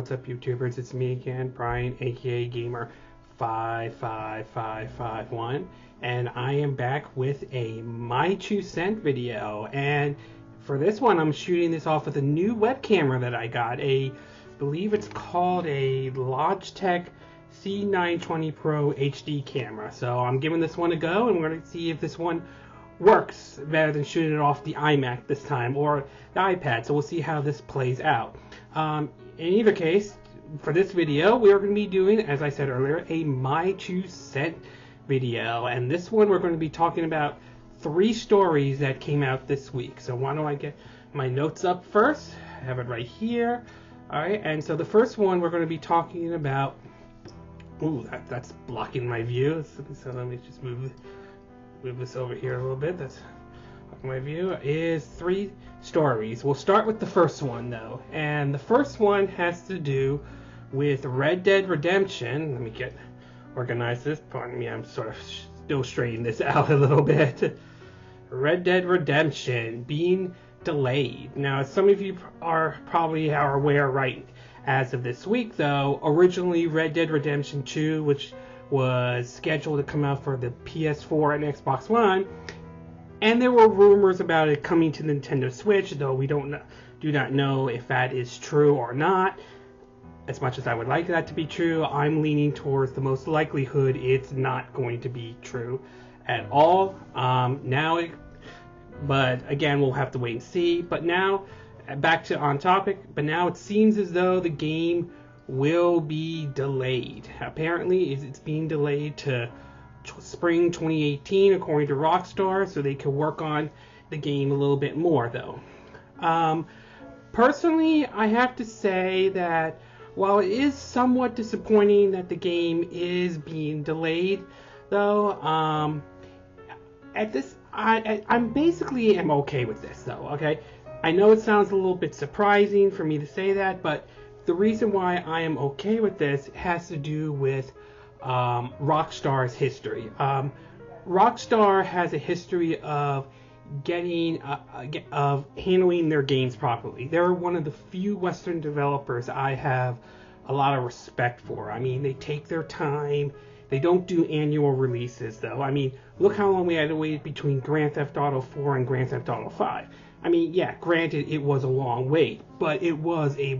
What's up, YouTubers? It's me again, Brian, aka Gamer55551, and I am back with a My 2 Cent video. And for this one, I'm shooting this off with a new web camera that I got. I believe it's called a Logitech C920 Pro HD camera. So I'm giving this one a go, and we're going to see if this one works better than shooting it off the iMac this time, or the iPad. So we'll see how this plays out. In either case, for this video, we're going to be doing, as I said earlier, a My 2 Cent video. And this one, we're going to be talking about 3 stories that came out this week. So why don't I get my notes up first? I have it right here. Alright, and so the first one we're going to be talking about... Ooh, that's blocking my view. So let me just move this over here a little bit. That's my view. Is 3 stories. We'll start with the first one though, and the first one has to do with Red Dead Redemption. Let me get organized this. Pardon me, I'm sort of still straightening this out a little bit. Red Dead Redemption being delayed. Now, as some of you are aware, right, as of this week though, originally Red Dead Redemption 2, which was scheduled to come out for the PS4 and Xbox One, and there were rumors about it coming to Nintendo Switch, though we do not know if that is true or not. As much as I would like that to be true, I'm leaning towards the most likelihood it's not going to be true at all. But again, we'll have to wait and see. But now, back to on topic, but now it seems as though the game will be delayed. Apparently, it's being delayed to spring 2018, according to Rockstar, so they could work on the game a little bit more, though. Personally, I have to say that while it is somewhat disappointing that the game is being delayed, though, I'm basically okay with this, though. Okay, I know it sounds a little bit surprising for me to say that, but the reason why I am okay with this has to do with Rockstar's history. Rockstar has a history of handling their games properly. They're one of the few Western developers I have a lot of respect for. I mean, they take their time. They don't do annual releases, though. I mean, look how long we had to wait between Grand Theft Auto 4 and Grand Theft Auto 5. I mean, yeah, granted, it was a long wait, but it was a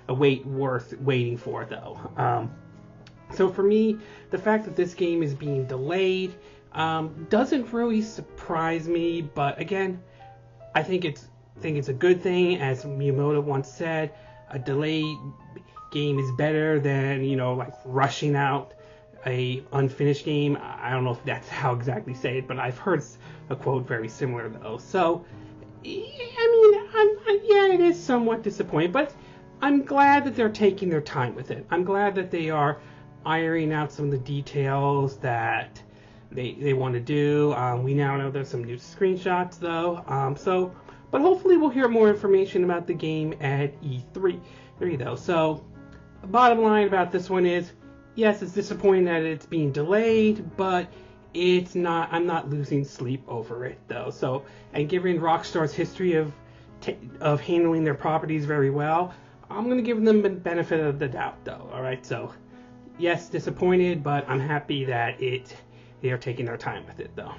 wait worth waiting for, though. So for me, the fact that this game is being delayed doesn't really surprise me. But again, I think it's a good thing. As Miyamoto once said, a delayed game is better than, like rushing out a unfinished game. I don't know if that's how exactly say it, but I've heard a quote very similar though. So, I mean, yeah, it is somewhat disappointing, but I'm glad that they're taking their time with it. I'm glad that they are ironing out some of the details that they want to do. We now know there's some new screenshots though. But hopefully we'll hear more information about the game at E3 though. So, the bottom line about this one is, yes, it's disappointing that it's being delayed, but it's not. I'm not losing sleep over it though. So, and given Rockstar's history of handling their properties very well, I'm going to give them the benefit of the doubt though. All right, so yes, disappointed, but I'm happy that they are taking their time with it though.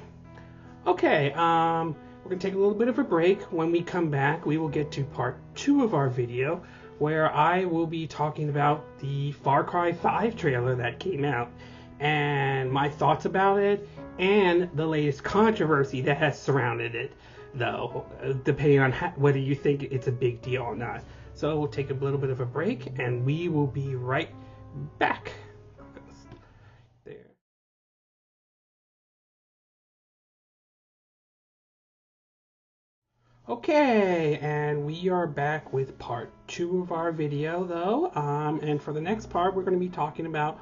Okay, we're going to take a little bit of a break. When we come back, we will get to part 2 of our video, where I will be talking about the Far Cry 5 trailer that came out, and my thoughts about it, and the latest controversy that has surrounded it, though, depending on whether you think it's a big deal or not. So we'll take a little bit of a break, and we will be right back. There. Okay, and we are back with part 2 of our video, though, and for the next part, we're going to be talking about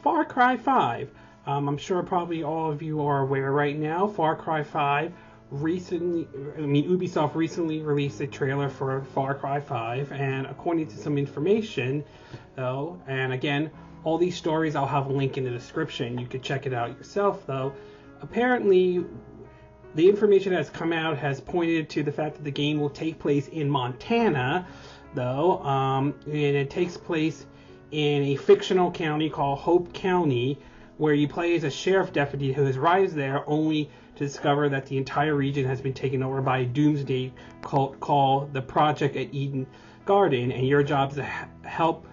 Far Cry 5. I'm sure probably all of you are aware right now, Far Cry 5 Ubisoft recently released a trailer for Far Cry 5, and according to some information, though, and again, all these stories I'll have a link in the description, you could check it out yourself, though, apparently the information that has come out has pointed to the fact that the game will take place in Montana, though, and it takes place in a fictional county called Hope County, where you play as a sheriff deputy who has arrived there only to discover that the entire region has been taken over by a doomsday cult called the Project at Eden Garden, and your job is to help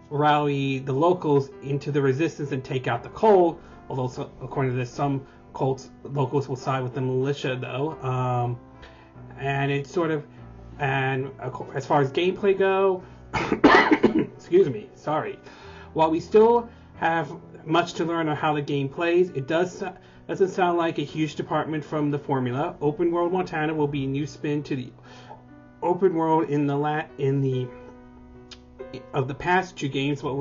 rally the locals into the resistance and take out the cult. Although, according to this, some locals will side with the militia, though. And it's sort of, and as far as gameplay go, excuse me, sorry. While we still have much to learn on how the game plays, it doesn't sound like a huge department from the formula. Open World Montana will be a new spin to the open world of the past two games, but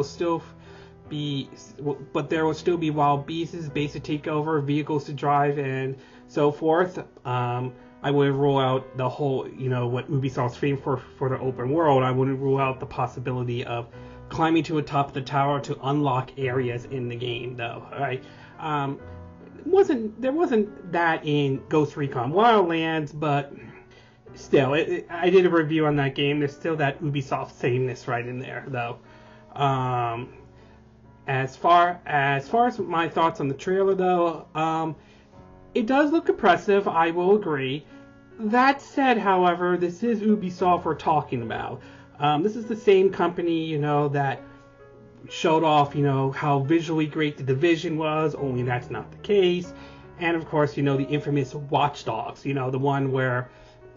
there will still be wild beasts, base to take over, vehicles to drive, and so forth. I wouldn't rule out the whole, what Ubisoft's famous for the open world. I wouldn't rule out the possibility of climbing to the top of the tower to unlock areas in the game, though. All right. There wasn't that in Ghost Recon Wildlands, but still, I did a review on that game. There's still that Ubisoft sameness right in there, though. As far as my thoughts on the trailer, though, it does look impressive. I will agree. That said, however, this is Ubisoft we're talking about. This is the same company, that showed off, how visually great The Division was, only that's not the case. And of course, the infamous Watch Dogs, the one where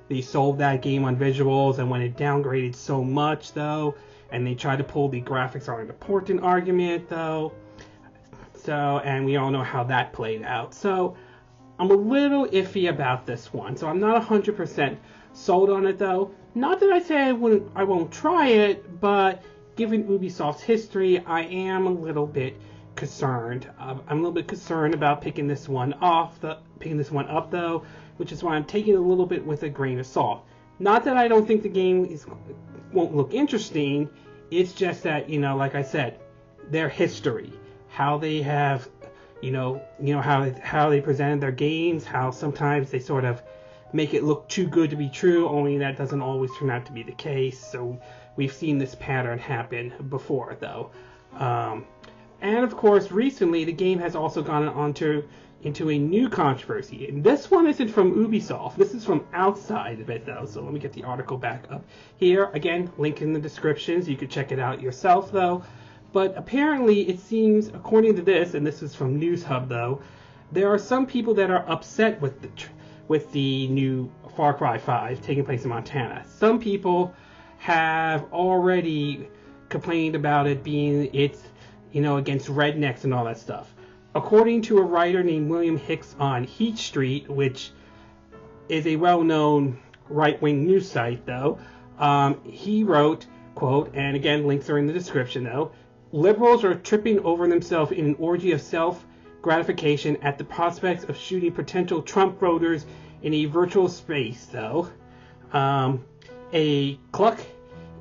they sold that game on visuals, and when it downgraded so much, though, and they tried to pull the graphics aren't important argument, though. And we all know how that played out. So I'm a little iffy about this one. So I'm not 100% sold on it, though. Not that I say I won't try it, but given Ubisoft's history, I am a little bit concerned. I'm a little bit concerned about picking this one up, though, which is why I'm taking it a little bit with a grain of salt. Not that I don't think the game won't look interesting. It's just that, like I said, their history, how they have, how they presented their games, how sometimes they sort of make it look too good to be true, only that doesn't always turn out to be the case. So we've seen this pattern happen before, though. And of course, recently the game has also gone into a new controversy. And this one isn't from Ubisoft. This is from outside of it, though. So let me get the article back up here. Again, link in the description so you can check it out yourself, though. But apparently, it seems, according to this, and this is from NewsHub, though, there are some people that are upset with the new Far Cry 5 taking place in Montana. Some people have already complained about it being against rednecks and all that stuff. According to a writer named William Hicks on Heat Street, which is a well-known right-wing news site, though, he wrote, quote, and again, links are in the description, though, liberals are tripping over themselves in an orgy of self-gratification at the prospects of shooting potential Trump voters in a virtual space, though. A cluck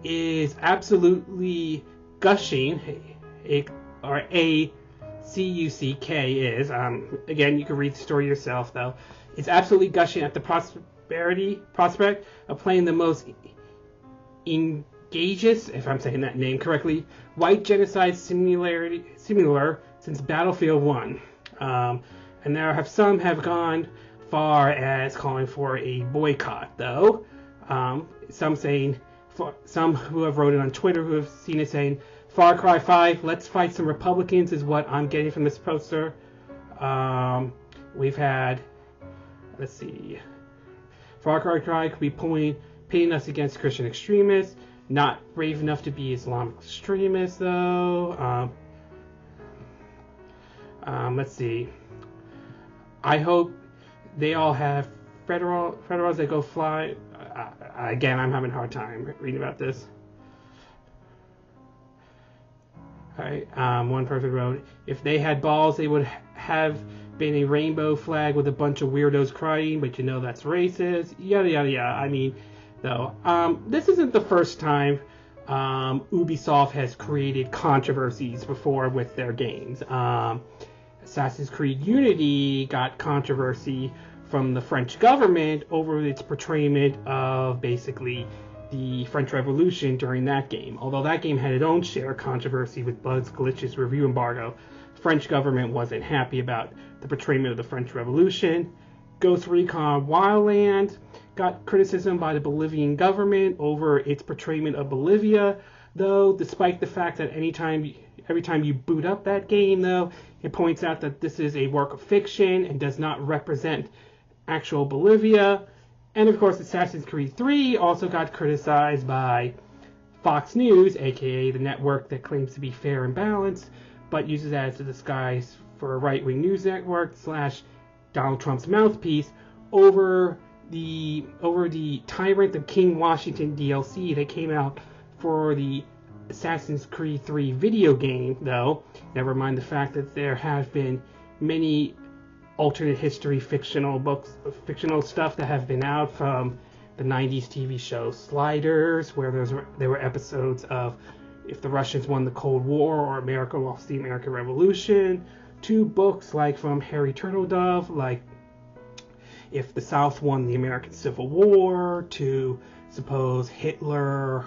is absolutely gushing, or a CUCK is, again, you can read the story yourself, though. It's absolutely gushing at the prospect of playing the most engageous, if I'm saying that name correctly, white genocide similar since Battlefield 1. And some have gone far as calling for a boycott, though. Some who have wrote it on Twitter, who have seen it, saying, Far Cry 5, let's fight some Republicans is what I'm getting from this poster. We've had, let's see, Far Cry 5 could be pitting us against Christian extremists, not brave enough to be Islamic extremists, though. Let's see. I hope they all have federals that go fly. Again, I'm having a hard time reading about this. Alright, one person wrote, if they had balls, they would have been a rainbow flag with a bunch of weirdos crying, but that's racist, yada yada yada. I mean, though, this isn't the first time Ubisoft has created controversies before with their games. Assassin's Creed Unity got controversy from the French government over its portrayal of basically the French Revolution during that game. Although that game had its own share of controversy with bugs, glitches, review embargo, the French government wasn't happy about the portrayal of the French Revolution. Ghost Recon Wildlands got criticism by the Bolivian government over its portrayal of Bolivia, though, despite the fact that every time you boot up that game, though, it points out that this is a work of fiction and does not represent actual Bolivia. And of course, Assassin's Creed 3 also got criticized by Fox News, aka the network that claims to be fair and balanced, but uses that as a disguise for a right-wing news network / Donald Trump's mouthpiece, over the Tyrant of King Washington DLC that came out for the Assassin's Creed 3 video game, though. Never mind the fact that there have been many alternate history fictional stuff that have been out, from the 90s TV show Sliders, where there were episodes of if the Russians won the Cold War or America lost the American Revolution, to books like from Harry Turtledove, like if the South won the American Civil War, to suppose Hitler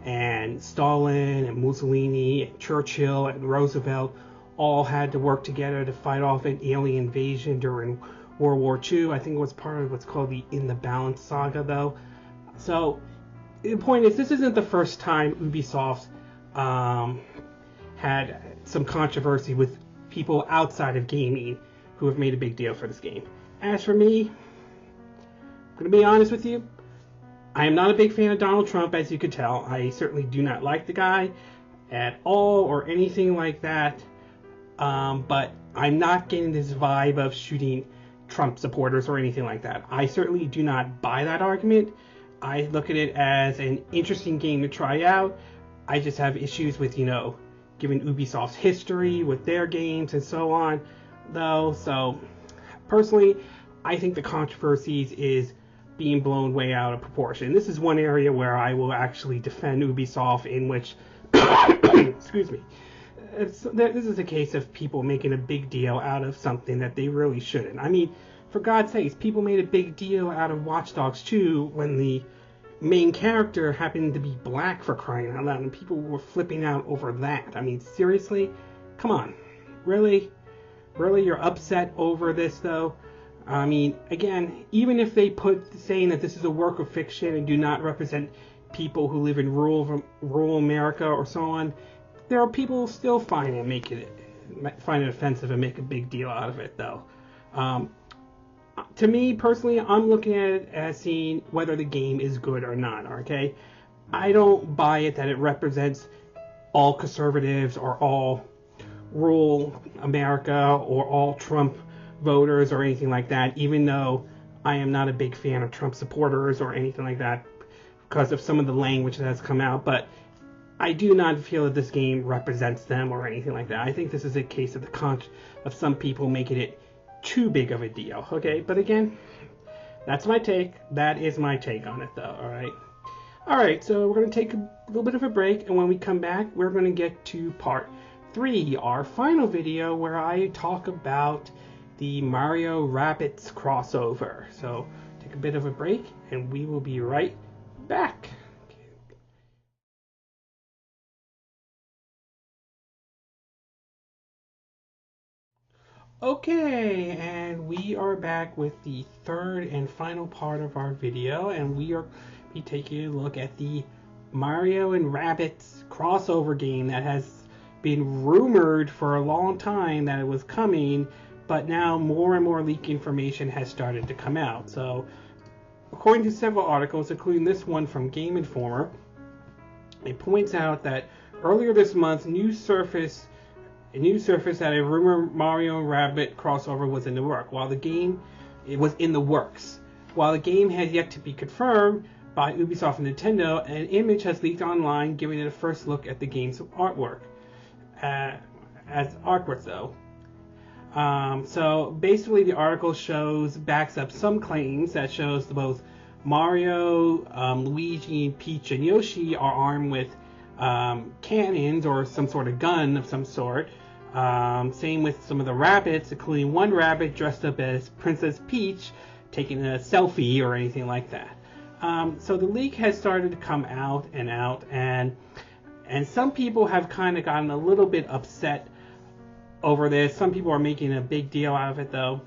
and Stalin and Mussolini and Churchill and Roosevelt all had to work together to fight off an alien invasion during World War II. I think it was part of what's called the In the Balance saga, though. So the point is, this isn't the first time Ubisoft had some controversy with people outside of gaming who have made a big deal for this game. As for me, I'm going to be honest with you, I am not a big fan of Donald Trump, as you could tell. I certainly do not like the guy at all or anything like that. But I'm not getting this vibe of shooting Trump supporters or anything like that. I certainly do not buy that argument. I look at it as an interesting game to try out. I just have issues with, given Ubisoft's history with their games and so on, though. So, personally, I think the controversies is being blown way out of proportion. This is one area where I will actually defend Ubisoft, in which, excuse me, this is a case of people making a big deal out of something that they really shouldn't. I mean, for God's sakes, people made a big deal out of Watch Dogs 2 when the main character happened to be black, for crying out loud, and people were flipping out over that. I mean, seriously? Come on. Really? Really, you're upset over this, though? I mean, again, even if they put saying that this is a work of fiction and do not represent people who live in rural America or so on, there are people who still find it offensive and make a big deal out of it, though. To me, personally, I'm looking at it as seeing whether the game is good or not, okay? I don't buy it that it represents all conservatives or all rural America or all Trump voters or anything like that, even though I am not a big fan of Trump supporters or anything like that because of some of the language that has come out, but I do not feel that this game represents them or anything like that. I think this is a case of of some people making it too big of a deal, okay? But again, that's my take. That is my take on it, though, alright? Alright, so we're going to take a little bit of a break, and when we come back, we're going to get to part 3, our final video, where I talk about the Mario Rabbids crossover. So, take a bit of a break, and we will be right back. Okay, and we are back with the third and final part of our video, and we are taking a look at the Mario and Rabbids crossover game that has been rumored for a long time that it was coming, but now more and more leak information has started to come out. So, according to several articles, including this one from Game Informer, it points out that earlier this month, news surfaced that a rumored Mario and Rabbids crossover was in the works. While the game has yet to be confirmed by Ubisoft and Nintendo, an image has leaked online giving it a first look at the game's artwork. As artwork, though. So basically, the article backs up some claims that shows both Mario, Luigi, Peach, and Yoshi are armed with cannons or some sort of gun of some sort. Same with some of the Rabbids, including one Rabbid dressed up as Princess Peach taking a selfie or anything like that. So the leak has started to come out, and some people have kind of gotten a little bit upset over this. Some people are making a big deal out of it, though.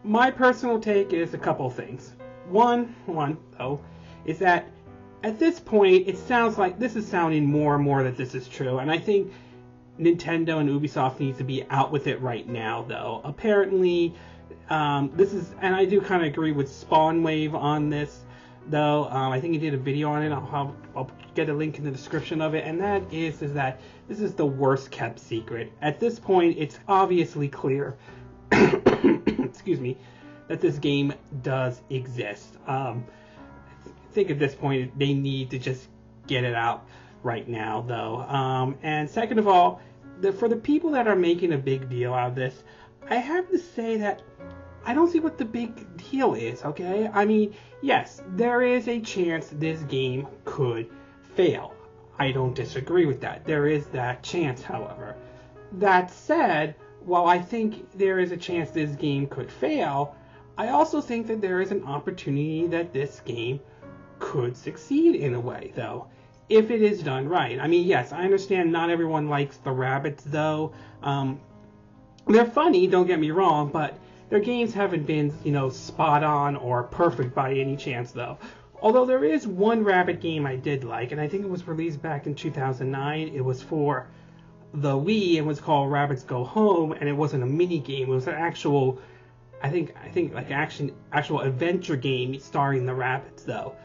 My personal take is a couple things. One though, is that at this point, it sounds like this is sounding more and more that this is true, and I think Nintendo and Ubisoft needs to be out with it right now, though. Apparently, this is, and I do kind of agree with Spawnwave on this, though. I think he did a video on it. I'll get a link in the description of it, and that is that this is the worst kept secret. At this point, it's obviously clear, excuse me, that this game does exist. I think at this point they need to just get it out right now, though. And second of all, for the people that are making a big deal out of this, I have to say that I don't see what the big deal is, okay? I mean, yes, there is a chance this game could fail. I don't disagree with that. There is that chance, however. That said, while I think there is a chance this game could fail, I also think that there is an opportunity that this game could succeed in a way, though, if it is done right. I mean, yes, I understand not everyone likes the Rabbids, though. They're funny, don't get me wrong, but their games haven't been, spot on or perfect by any chance, though. Although there is one Rabbid game I did like, and I think it was released back in 2009. It was for the Wii. It was called Rabbids Go Home, and it wasn't a mini game. It was an actual, I think like actual adventure game starring the Rabbids, though.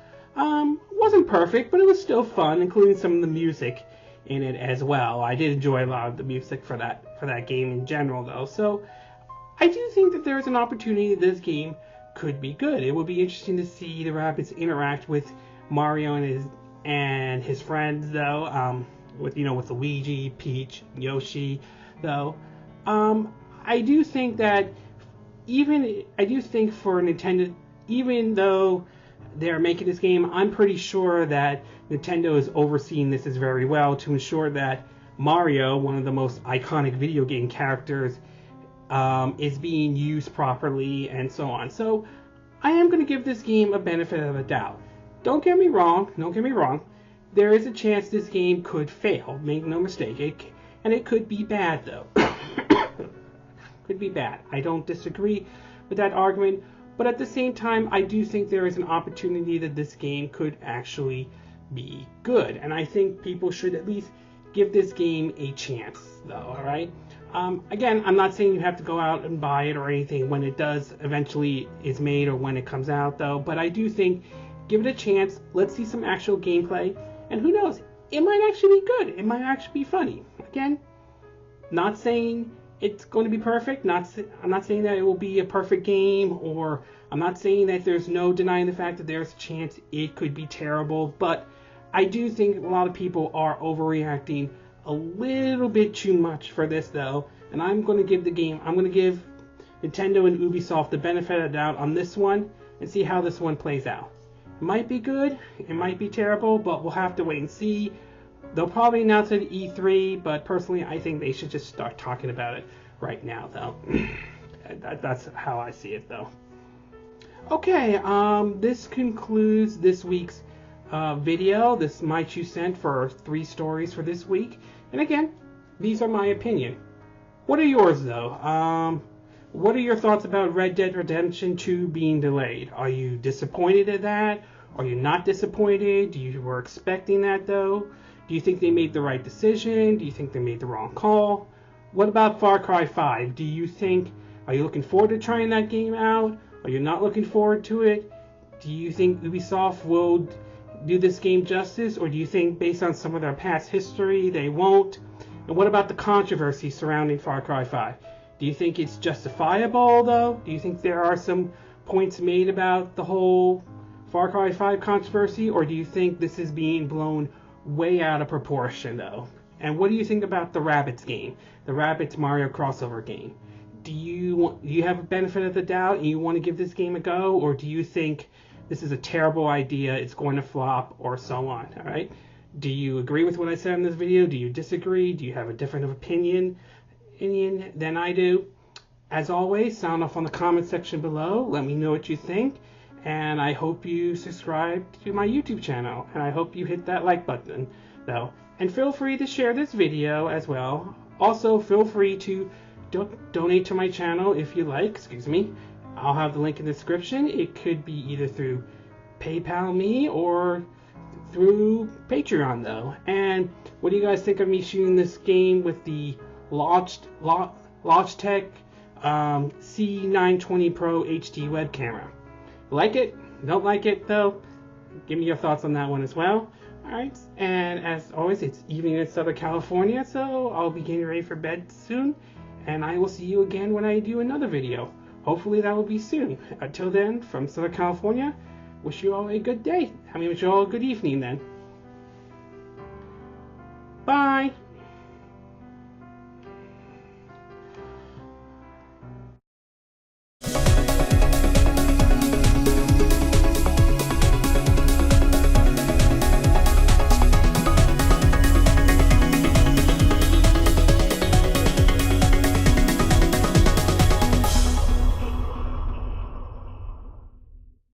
Wasn't perfect, but it was still fun, including some of the music in it as well. I did enjoy a lot of the music for that game in general, though. So I do think that there is an opportunity this game could be good. It would be interesting to see the Rabbids interact with Mario and his friends, though. With Luigi, Peach, Yoshi, though. I do think that for Nintendo, even though they're making this game, I'm pretty sure that Nintendo is overseeing this as very well to ensure that Mario, one of the most iconic video game characters, is being used properly and so on. So I am going to give this game a benefit of the doubt. Don't get me wrong. There is a chance this game could fail. Make no mistake. And it could be bad, though. Could be bad. I don't disagree with that argument. But at the same time, I do think there is an opportunity that this game could actually be good. And I think people should at least give this game a chance, though, alright? Again, I'm not saying you have to go out and buy it or anything when it does eventually is made or when it comes out, though. But I do think, give it a chance. Let's see some actual gameplay. And who knows, it might actually be good. It might actually be funny. Again, not saying it's going to be perfect. I'm not saying that it will be a perfect game, or I'm not saying that there's no denying the fact that there's a chance it could be terrible. But I do think a lot of people are overreacting a little bit too much for this, though. And I'm going to give Nintendo and Ubisoft the benefit of the doubt on this one and see how this one plays out. It might be good, it might be terrible, but we'll have to wait and see. They'll probably announce it at E3, but personally, I think they should just start talking about it right now, though. That's how I see it, though. Okay, this concludes this week's video. This is my 2 cents for 3 stories for this week. And again, these are my opinion. What are yours, though? What are your thoughts about Red Dead Redemption 2 being delayed? Are you disappointed at that? Are you not disappointed? You were expecting that, though? Do you think they made the right decision? Do you think they made the wrong call? What about Far Cry 5? Are you looking forward to trying that game out? Are you not looking forward to it? Do you think Ubisoft will do this game justice? Or do you think, based on some of their past history, they won't? And what about the controversy surrounding Far Cry 5? Do you think it's justifiable, though? Do you think there are some points made about the whole Far Cry 5 controversy? Or do you think this is being blown way out of proportion, though? And what do you think about the Rabbids game, the Rabbids Mario crossover game? Do you have a benefit of the doubt and you want to give this game a go, or do you think this is a terrible idea, it's going to flop, or so on? All right? Do you agree with what I said in this video? Do you disagree? Do you have a different opinion than I do? As always, sound off on the comment section below. Let me know what you think. And I hope you subscribe to my YouTube channel. And I hope you hit that like button, though. And feel free to share this video as well. Also, feel free to donate to my channel if you like. Excuse me. I'll have the link in the description. It could be either through PayPal me or through Patreon, though. And what do you guys think of me shooting this game with the Logitech C920 Pro HD web camera? Like it? Don't like it, though? Give me your thoughts on that one as well. Alright, and as always, it's evening in Southern California, so I'll be getting ready for bed soon. And I will see you again when I do another video. Hopefully that will be soon. Until then, from Southern California, wish you all a good day. Wish you all a good evening then. Bye!